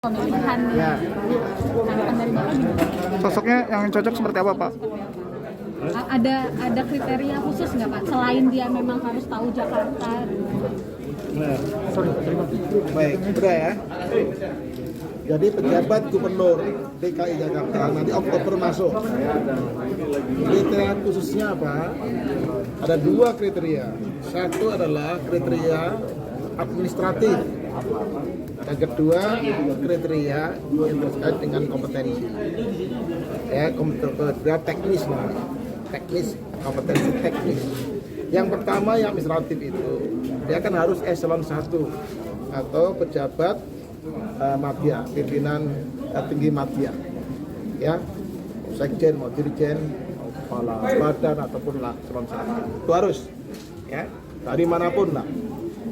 Pemilihan Ya. harapan dari Bapak gimana? Sosoknya yang cocok seperti apa, Pak? Ada kriteria khusus nggak Pak? Selain dia memang harus tahu Jakarta. Nah, Sorry, terima. baik, udah ya. Jadi pejabat gubernur DKI Jakarta nanti Oktober masuk. Kriteria khususnya apa? Ada dua kriteria. Satu adalah kriteria administratif. Yang kedua kriteria yang terkait dengan kompetensi. Ya, kriteria teknis lah. Teknis, kompetensi teknis. Yang pertama yang administratif itu dia kan harus eselon 1 atau pejabat madya, pimpinan tinggi madya, ya, sekjen, mau dirjen, kepala badan ataupun eselon 1 itu harus, ya, dari manapun lah.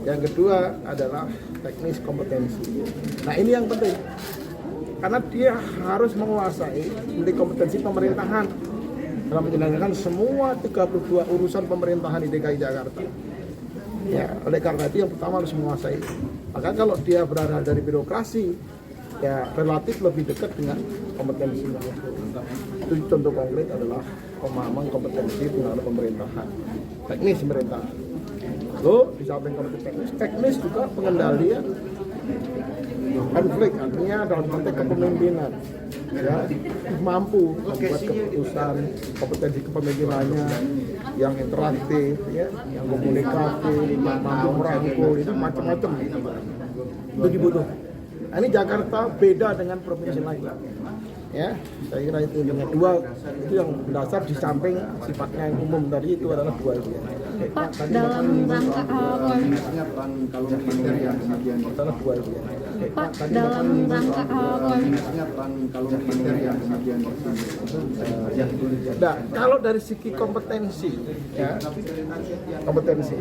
Yang kedua adalah teknis kompetensi. Nah ini yang penting karena dia harus menguasai kompetensi pemerintahan dalam menjalankan semua 32 urusan pemerintahan di DKI Jakarta. Ya, oleh karena itu yang pertama harus menguasai. Maka kalau dia berasal dari birokrasi, ya relatif lebih dekat dengan kompetensinya. Itu contoh konkret adalah pemahaman kompetensi pengelolaan pemerintahan, teknis pemerintahan. Lalu di samping kompetensi teknis juga pengendalian konflik, artinya dalam konteks kepemimpinan, ya, mampu membuat keputusan, kompetensi kepemimpinannya yang interaktif, ya, yang komunikatif, yang mampu merangkul, itu macam-macam itu dibutuhkan. Nah, ini Jakarta beda dengan provinsi lain, ya, saya kira itu dengan dua itu yang mendasar di samping sifatnya yang umum tadi itu adalah dua itu. Pak, dalam rangka Kalau kriteria kemudian adalah dua itu. Pak, dalam rangka Kalau kriteria kemudian nah, kalau dari segi kompetensi, ya, kompetensi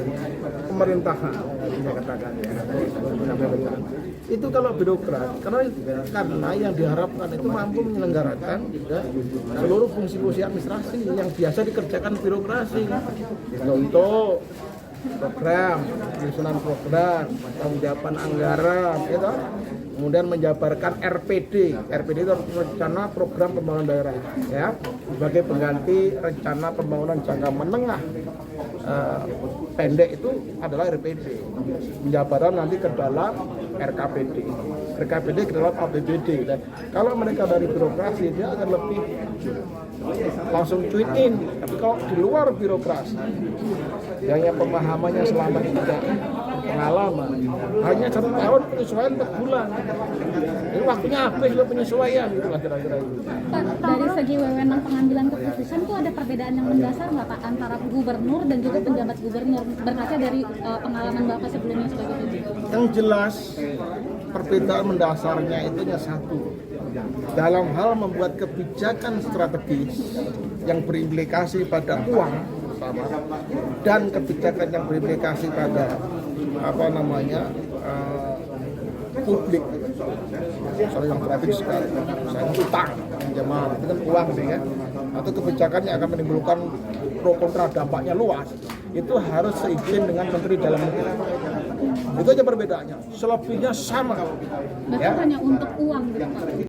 pemerintahan, saya katakan, ya, pemerintahan itu kalau birokrat, karena yang diharapkan itu mampu menyelenggarakan, ya, seluruh fungsi-fungsi administrasi yang biasa dikerjakan birokrasi. Contoh program, penyusunan program, penjabaran anggaran, gitu. Kemudian menjabarkan RPD. RPD itu rencana program pembangunan daerah, ya, sebagai pengganti rencana pembangunan jangka menengah. Pendek itu adalah RPD. Penjabaran nanti ke dalam RKPD. RKPD ke dalam APBD. Dan kalau mereka dari birokrasi dia akan lebih langsung tweet in. Tapi kalau di luar birokrasi yang pemahamannya selama ini tidak pengalaman, hanya 1 tahun penyesuaian 4 bulan. Jadi waktunya habis lo penyesuaian, itulah kira-kira itu. Pak, dari segi wewenang pengambilan keputusan itu ada perbedaan yang mendasar nggak Pak antara gubernur dan juga penjabat gubernur berkaca dari pengalaman Bapak sebelumnya sebagai gubernur? Yang jelas perbedaan mendasarnya itu hanya satu. Dalam hal membuat kebijakan strategis yang berimplikasi pada uang pertama, dan kebijakan yang berimplikasi pada publik, misalnya yang kreatif sekali, misalnya utang, pinjaman, itu kan uang sih, ya, atau kebijakan yang akan menimbulkan pro kontra dampaknya luas, itu harus seizin dengan Menteri Dalam Negeri. Itu aja perbedaannya, selebihnya sama. Berarti hanya untuk uang gitu Pak?